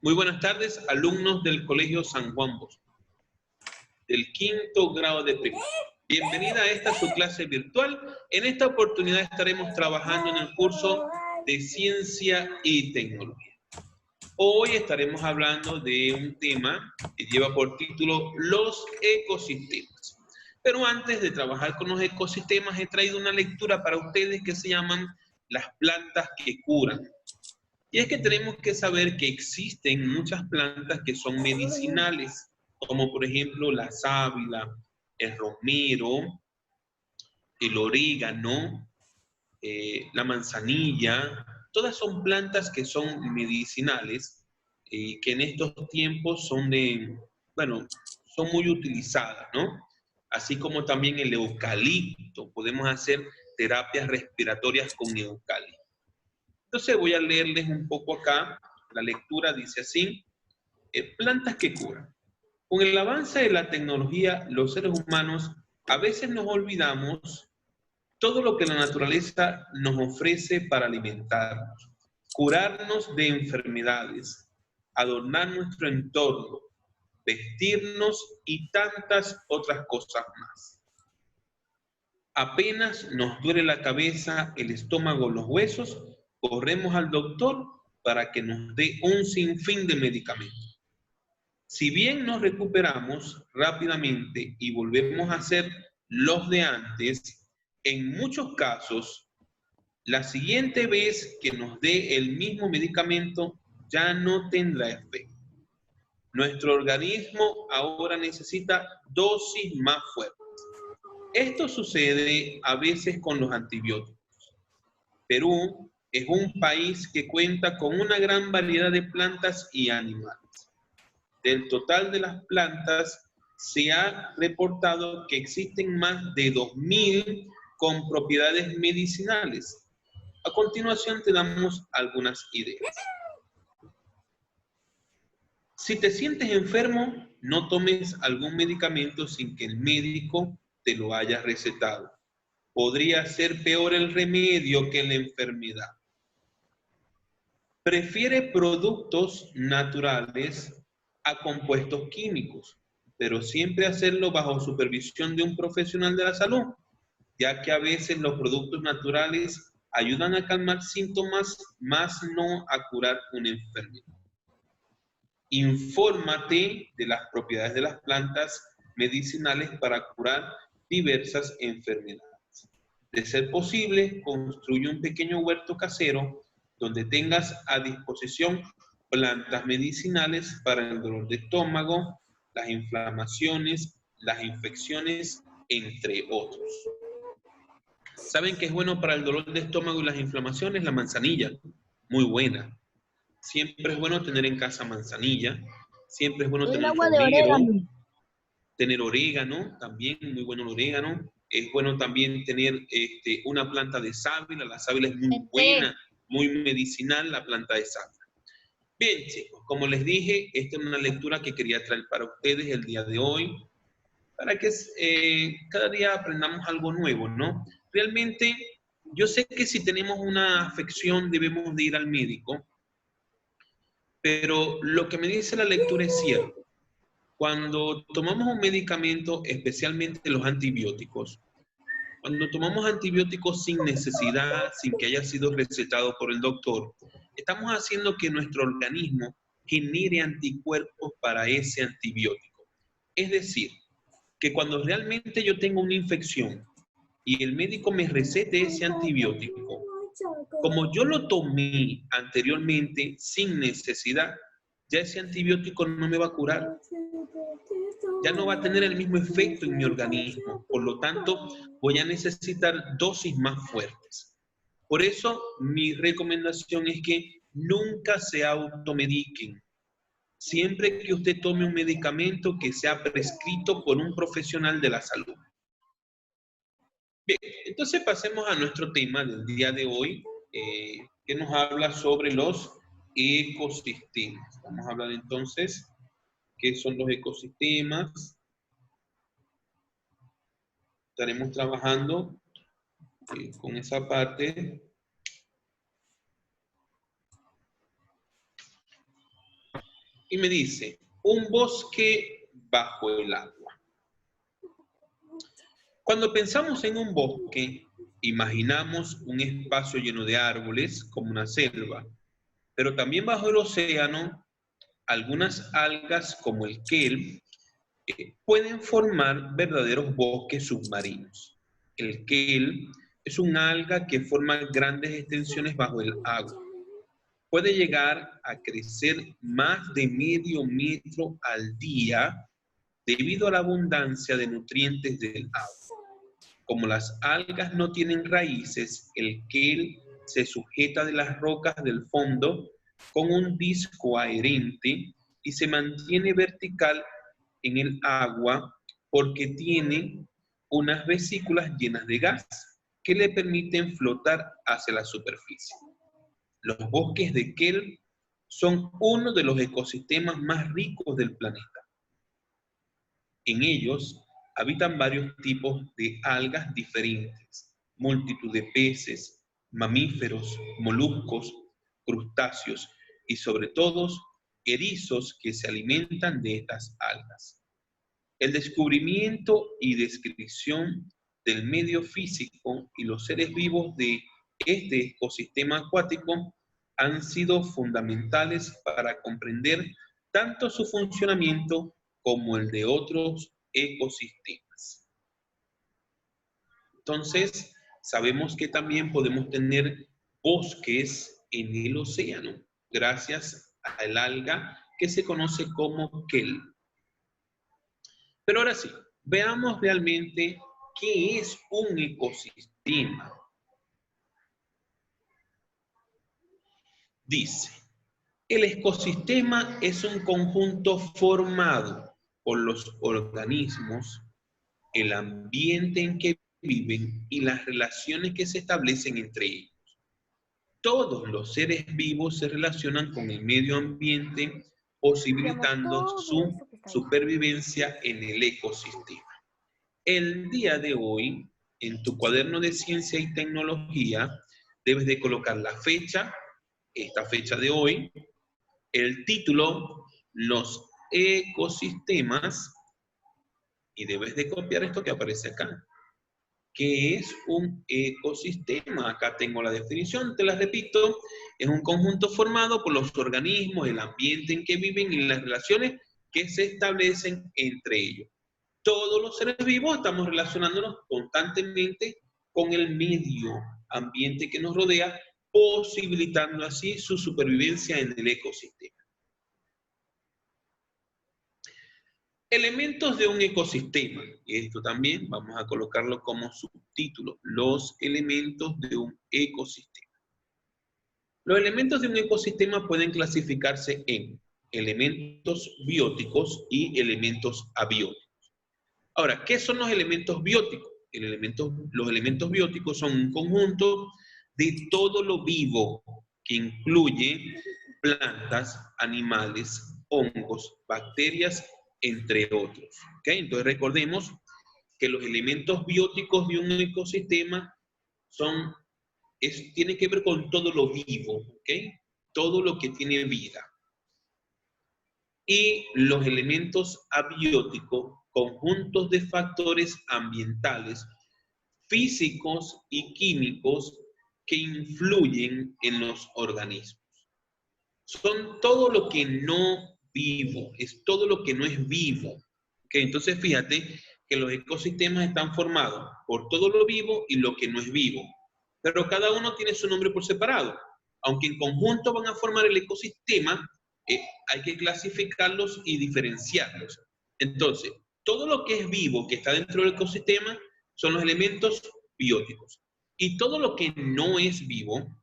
Muy buenas tardes, alumnos del Colegio San Juan Bosco, del quinto grado de primaria. Bienvenida a esta su clase virtual. En esta oportunidad estaremos trabajando en el curso de Ciencia y Tecnología. Hoy estaremos hablando de un tema que lleva por título los ecosistemas. Pero antes de trabajar con los ecosistemas, he traído una lectura para ustedes que se llaman Las plantas que curan. Y es que tenemos que saber que existen muchas plantas que son medicinales, como por ejemplo la sábila, el romero, el orégano, la manzanilla. Todas son plantas que son medicinales y que en estos tiempos son son muy utilizadas, ¿no? Así como también el eucalipto. Podemos hacer terapias respiratorias con eucalipto. Entonces voy a leerles un poco acá. La lectura dice así: plantas que curan. Con el avance de la tecnología, los seres humanos a veces nos olvidamos todo lo que la naturaleza nos ofrece para alimentarnos, curarnos de enfermedades, adornar nuestro entorno, vestirnos y tantas otras cosas más. Apenas nos duele la cabeza, el estómago, los huesos, corremos al doctor para que nos dé un sinfín de medicamentos. Si bien nos recuperamos rápidamente y volvemos a ser los de antes, en muchos casos, la siguiente vez que nos dé el mismo medicamento ya no tendrá efecto. Nuestro organismo ahora necesita dosis más fuertes. Esto sucede a veces con los antibióticos. Perú es un país que cuenta con una gran variedad de plantas y animales. Del total de las plantas, se ha reportado que existen más de 2000 con propiedades medicinales. A continuación te damos algunas ideas. Si te sientes enfermo, no tomes algún medicamento sin que el médico te lo haya recetado. Podría ser peor el remedio que la enfermedad. Prefiere productos naturales a compuestos químicos, pero siempre hacerlo bajo supervisión de un profesional de la salud, ya que a veces los productos naturales ayudan a calmar síntomas, más no a curar una enfermedad. Infórmate de las propiedades de las plantas medicinales para curar diversas enfermedades. De ser posible, construye un pequeño huerto casero donde tengas a disposición plantas medicinales para el dolor de estómago, las inflamaciones, las infecciones, entre otros. ¿Saben qué es bueno para el dolor de estómago y las inflamaciones? La manzanilla, muy buena. Siempre es bueno tener en casa manzanilla, siempre es bueno tener romero, tener orégano, también muy bueno el orégano. Es bueno también tener una planta de sábila. La sábila es muy buena, muy medicinal, la planta de sábila. Bien, chicos, como les dije, esta es una lectura que quería traer para ustedes el día de hoy, para que cada día aprendamos algo nuevo, ¿no? Realmente, yo sé que si tenemos una afección debemos de ir al médico, pero lo que me dice la lectura es cierto. Cuando tomamos un medicamento, especialmente los antibióticos, cuando tomamos antibióticos sin necesidad, sin que haya sido recetado por el doctor, estamos haciendo que nuestro organismo genere anticuerpos para ese antibiótico. Es decir, que cuando realmente yo tengo una infección y el médico me recete ese antibiótico, como yo lo tomé anteriormente sin necesidad, ya ese antibiótico no me va a curar. Ya no va a tener el mismo efecto en mi organismo. Por lo tanto, voy a necesitar dosis más fuertes. Por eso, mi recomendación es que nunca se automediquen. Siempre que usted tome un medicamento que sea prescrito por un profesional de la salud. Bien, entonces pasemos a nuestro tema del día de hoy, que nos habla sobre los ecosistemas. Vamos a hablar entonces qué son los ecosistemas. Estaremos trabajando con esa parte. Y me dice, un bosque bajo el agua. Cuando pensamos en un bosque, imaginamos un espacio lleno de árboles, como una selva. Pero también bajo el océano, algunas algas como el kelp pueden formar verdaderos bosques submarinos. El kelp es un alga que forma grandes extensiones bajo el agua. Puede llegar a crecer más de medio metro al día debido a la abundancia de nutrientes del agua. Como las algas no tienen raíces, el kelp se sujeta de las rocas del fondo con un disco adherente y se mantiene vertical en el agua porque tiene unas vesículas llenas de gas que le permiten flotar hacia la superficie. Los bosques de kelp son uno de los ecosistemas más ricos del planeta. En ellos habitan varios tipos de algas diferentes, multitud de peces, mamíferos, moluscos, crustáceos y sobre todo erizos que se alimentan de estas algas. El descubrimiento y descripción del medio físico y los seres vivos de este ecosistema acuático han sido fundamentales para comprender tanto su funcionamiento como el de otros ecosistemas. Entonces, sabemos que también podemos tener bosques en el océano, gracias al alga que se conoce como kelp. Pero ahora sí, veamos realmente qué es un ecosistema. Dice, el ecosistema es un conjunto formado por los organismos, el ambiente en que viven y las relaciones que se establecen entre ellos. Todos los seres vivos se relacionan con el medio ambiente, posibilitando su supervivencia en el ecosistema. El día de hoy, en tu cuaderno de ciencia y tecnología, debes de colocar la fecha, esta fecha de hoy, el título, los ecosistemas, y debes de copiar esto que aparece acá. ¿Qué es un ecosistema? Acá tengo la definición, te la repito, es un conjunto formado por los organismos, el ambiente en que viven y las relaciones que se establecen entre ellos. Todos los seres vivos estamos relacionándonos constantemente con el medio ambiente que nos rodea, posibilitando así su supervivencia en el ecosistema. Elementos de un ecosistema. Esto también vamos a colocarlo como subtítulo. Los elementos de un ecosistema. Los elementos de un ecosistema pueden clasificarse en elementos bióticos y elementos abióticos. Ahora, ¿qué son los elementos bióticos? Los elementos bióticos son un conjunto de todo lo vivo que incluye plantas, animales, hongos, bacterias, entre otros. ¿Okay? Entonces recordemos que los elementos bióticos de un ecosistema tienen que ver con todo lo vivo, ¿okay? Todo lo que tiene vida. Y los elementos abióticos, conjuntos de factores ambientales, físicos y químicos que influyen en los organismos. Son todo lo que no vivo, es todo lo que no es vivo. ¿Okay? Entonces fíjate que los ecosistemas están formados por todo lo vivo y lo que no es vivo. Pero cada uno tiene su nombre por separado. Aunque en conjunto van a formar el ecosistema, hay que clasificarlos y diferenciarlos. Entonces, todo lo que es vivo que está dentro del ecosistema son los elementos bióticos. Y todo lo que no es vivo,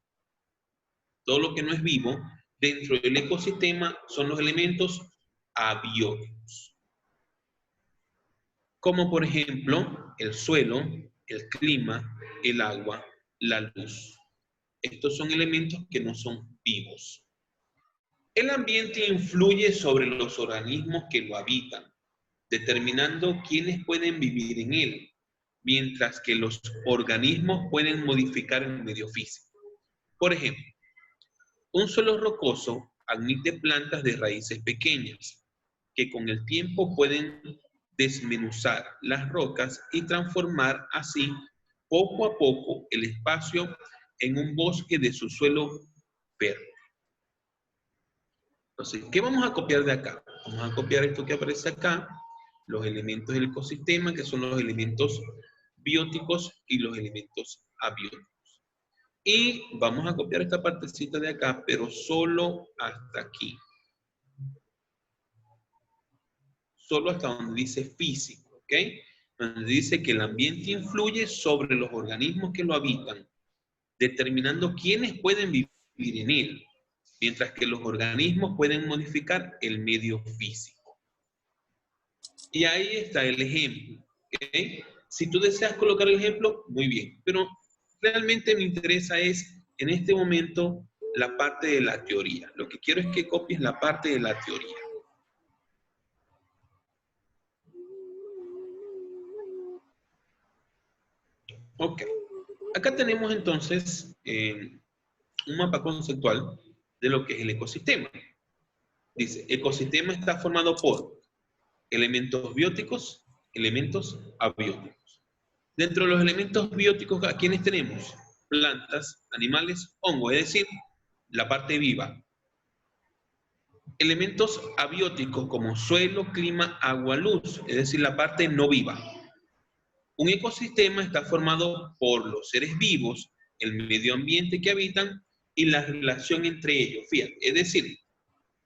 dentro del ecosistema son los elementos abióticos. Como por ejemplo, el suelo, el clima, el agua, la luz. Estos son elementos que no son vivos. El ambiente influye sobre los organismos que lo habitan, determinando quiénes pueden vivir en él, mientras que los organismos pueden modificar el medio físico. Por ejemplo, un suelo rocoso admite plantas de raíces pequeñas, que con el tiempo pueden desmenuzar las rocas y transformar así poco a poco el espacio en un bosque de subsuelo verde. Entonces, ¿qué vamos a copiar de acá? Vamos a copiar esto que aparece acá, los elementos del ecosistema, que son los elementos bióticos y los elementos abióticos. Y vamos a copiar esta partecita de acá, pero solo hasta aquí. Solo hasta donde dice físico, ¿ok? Donde dice que el ambiente influye sobre los organismos que lo habitan, determinando quiénes pueden vivir en él, mientras que los organismos pueden modificar el medio físico. Y ahí está el ejemplo, ¿ok? Si tú deseas colocar el ejemplo, muy bien, pero realmente me interesa es, en este momento, la parte de la teoría. Lo que quiero es que copies la parte de la teoría. Ok. Acá tenemos entonces un mapa conceptual de lo que es el ecosistema. Dice, ecosistema está formado por elementos bióticos, elementos abióticos. Dentro de los elementos bióticos, ¿a quiénes tenemos? Plantas, animales, hongos, es decir, la parte viva. Elementos abióticos como suelo, clima, agua, luz, es decir, la parte no viva. Un ecosistema está formado por los seres vivos, el medio ambiente que habitan y la relación entre ellos. Fíjate, es decir,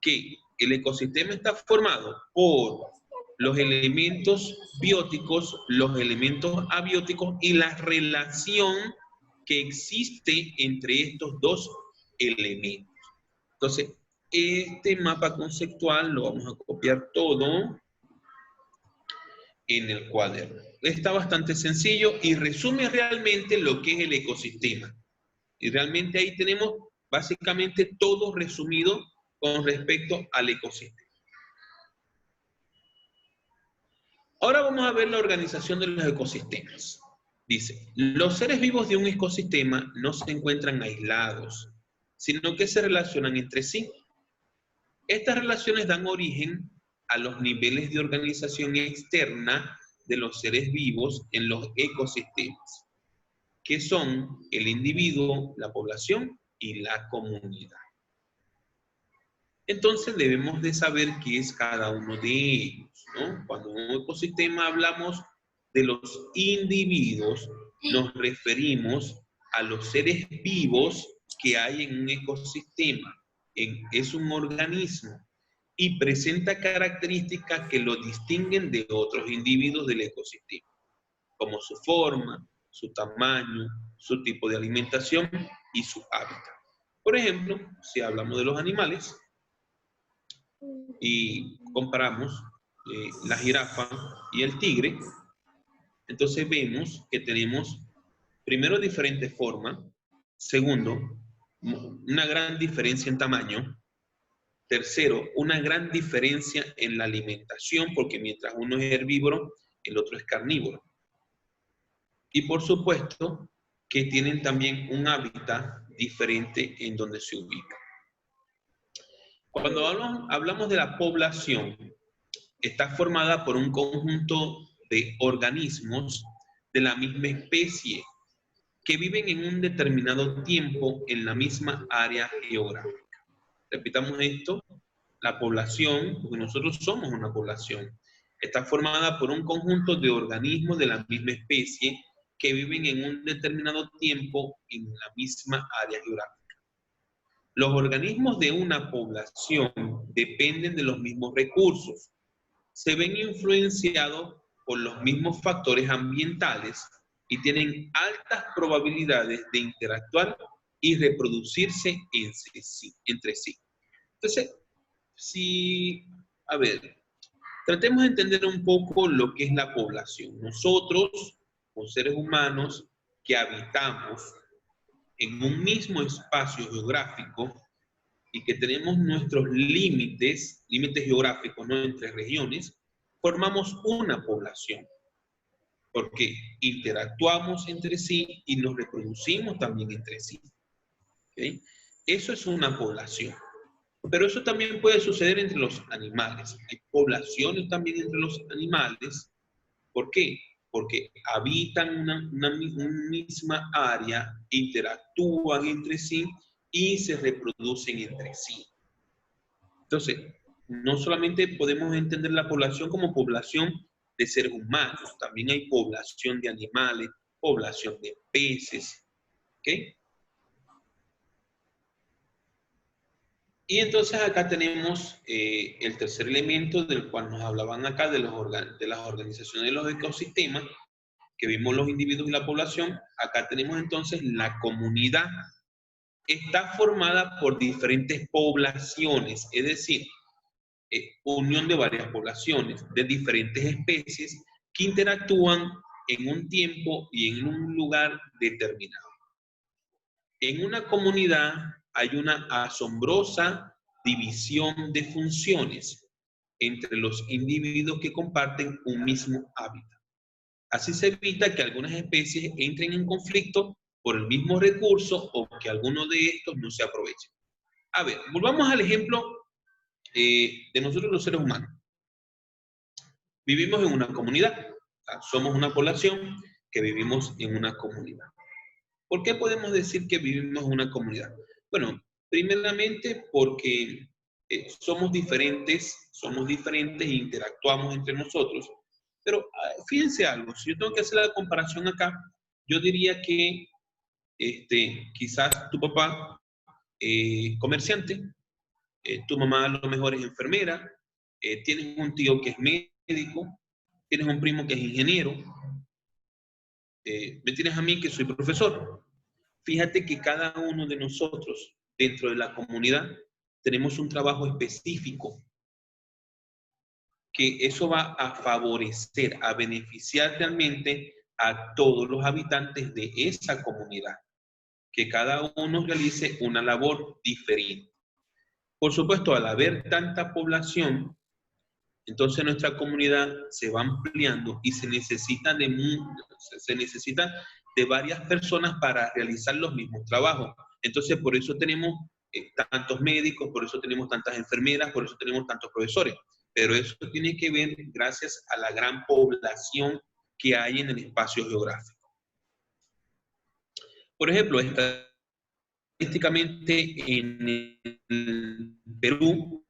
que el ecosistema está formado por los elementos bióticos, los elementos abióticos y la relación que existe entre estos dos elementos. Entonces, este mapa conceptual lo vamos a copiar todo en el cuaderno. Está bastante sencillo y resume realmente lo que es el ecosistema. Y realmente ahí tenemos básicamente todo resumido con respecto al ecosistema. Ahora vamos a ver la organización de los ecosistemas. Dice, los seres vivos de un ecosistema no se encuentran aislados, sino que se relacionan entre sí. Estas relaciones dan origen a los niveles de organización externa de los seres vivos en los ecosistemas, que son el individuo, la población y la comunidad. Entonces debemos de saber qué es cada uno de ellos, ¿no? Cuando en un ecosistema hablamos de los individuos, nos referimos a los seres vivos que hay en un ecosistema. Es un organismo y presenta características que lo distinguen de otros individuos del ecosistema, como su forma, su tamaño, su tipo de alimentación y su hábitat. Por ejemplo, si hablamos de los animales y comparamos la jirafa y el tigre, entonces vemos que tenemos, primero, diferentes formas, segundo, una gran diferencia en tamaño, tercero, una gran diferencia en la alimentación, porque mientras uno es herbívoro, el otro es carnívoro. Y por supuesto que tienen también un hábitat diferente en donde se ubica. Cuando hablamos de la población, está formada por un conjunto de organismos de la misma especie que viven en un determinado tiempo en la misma área geográfica. Repitamos esto, la población, porque nosotros somos una población, está formada por un conjunto de organismos de la misma especie que viven en un determinado tiempo en la misma área geográfica. Los organismos de una población dependen de los mismos recursos, se ven influenciados por los mismos factores ambientales y tienen altas probabilidades de interactuar y reproducirse entre sí. Entonces, tratemos de entender un poco lo que es la población. Nosotros, como seres humanos que habitamos en un mismo espacio geográfico y que tenemos nuestros límites geográficos, ¿no? Entre regiones, formamos una población. Porque interactuamos entre sí y nos reproducimos también entre sí. ¿Okay? Eso es una población. Pero eso también puede suceder entre los animales. Hay poblaciones también entre los animales. ¿Por qué? Porque habitan una misma área, interactúan entre sí y se reproducen entre sí. Entonces, no solamente podemos entender la población como población de seres humanos, también hay población de animales, población de peces, ¿ok? Y entonces acá tenemos el tercer elemento del cual nos hablaban acá de las organizaciones de los ecosistemas, que vimos los individuos y la población. Acá tenemos entonces la comunidad. Está formada por diferentes poblaciones, es decir, unión de varias poblaciones de diferentes especies que interactúan en un tiempo y en un lugar determinado. En una comunidad hay una asombrosa división de funciones entre los individuos que comparten un mismo hábitat. Así se evita que algunas especies entren en conflicto por el mismo recurso o que alguno de estos no se aproveche. A ver, volvamos al ejemplo de nosotros los seres humanos. Vivimos en una comunidad. O sea, somos una población que vivimos en una comunidad. ¿Por qué podemos decir que vivimos en una comunidad? Bueno, primeramente porque somos diferentes e interactuamos entre nosotros. Pero fíjense algo, si yo tengo que hacer la comparación acá, yo diría que quizás tu papá comerciante, tu mamá a lo mejor es enfermera, tienes un tío que es médico, tienes un primo que es ingeniero, me tienes a mí que soy profesor. Fíjate que cada uno de nosotros dentro de la comunidad tenemos un trabajo específico, que eso va a favorecer, a beneficiar realmente a todos los habitantes de esa comunidad, que cada uno realice una labor diferente. Por supuesto, al haber tanta población, entonces nuestra comunidad se va ampliando y se necesita de varias personas para realizar los mismos trabajos. Entonces, por eso tenemos tantos médicos, por eso tenemos tantas enfermeras, por eso tenemos tantos profesores. Pero eso tiene que ver gracias a la gran población que hay en el espacio geográfico. Por ejemplo, estadísticamente en el Perú,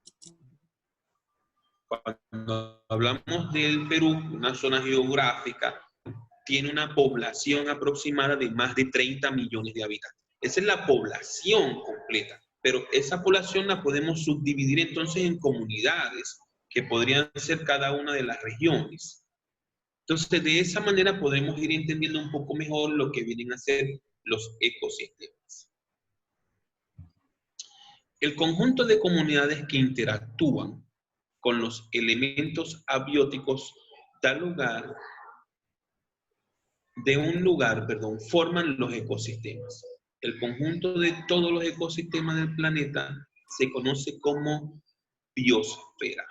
cuando hablamos del Perú, una zona geográfica, tiene una población aproximada de más de 30 millones de habitantes. Esa es la población completa, pero esa población la podemos subdividir entonces en comunidades que podrían ser cada una de las regiones. Entonces, de esa manera podemos ir entendiendo un poco mejor lo que vienen a ser los ecosistemas. El conjunto de comunidades que interactúan con los elementos abióticos forman los ecosistemas. El conjunto de todos los ecosistemas del planeta se conoce como biosfera.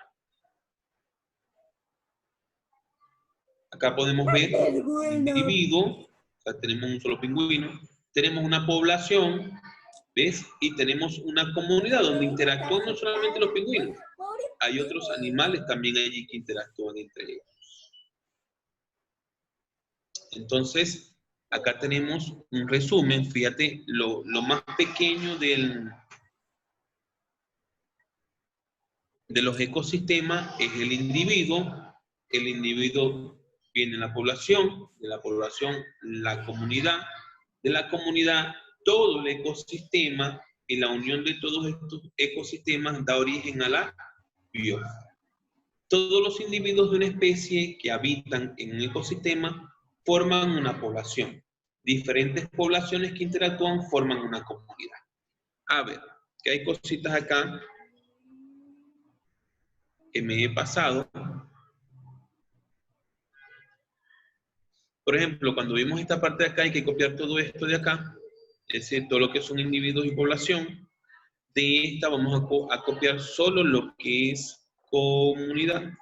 Acá podemos ver un individuo, o sea, tenemos un solo pingüino, tenemos una población, ¿ves? Y tenemos una comunidad donde interactúan no solamente los pingüinos, hay otros animales también allí que interactúan entre ellos. Entonces, acá tenemos un resumen, fíjate, lo más pequeño de los ecosistemas es el individuo viene de la población la comunidad, de la comunidad todo el ecosistema, y la unión de todos estos ecosistemas da origen a la biosfera. Todos los individuos de una especie que habitan en un ecosistema forman una población. Diferentes poblaciones que interactúan forman una comunidad. A ver, que hay cositas acá que me he pasado. Por ejemplo, cuando vimos esta parte de acá, hay que copiar todo esto de acá, es decir, todo lo que son individuos y población. De esta vamos a copiar solo lo que es comunidad.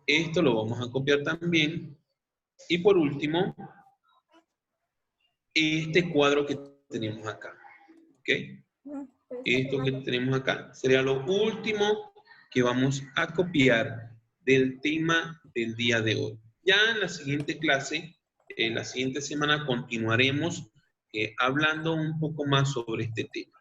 Esto lo vamos a copiar también. Y por último, este cuadro que tenemos acá. ¿Ok? Esto que tenemos acá sería lo último que vamos a copiar del tema del día de hoy. Ya en la siguiente clase, en la siguiente semana, continuaremos hablando un poco más sobre este tema.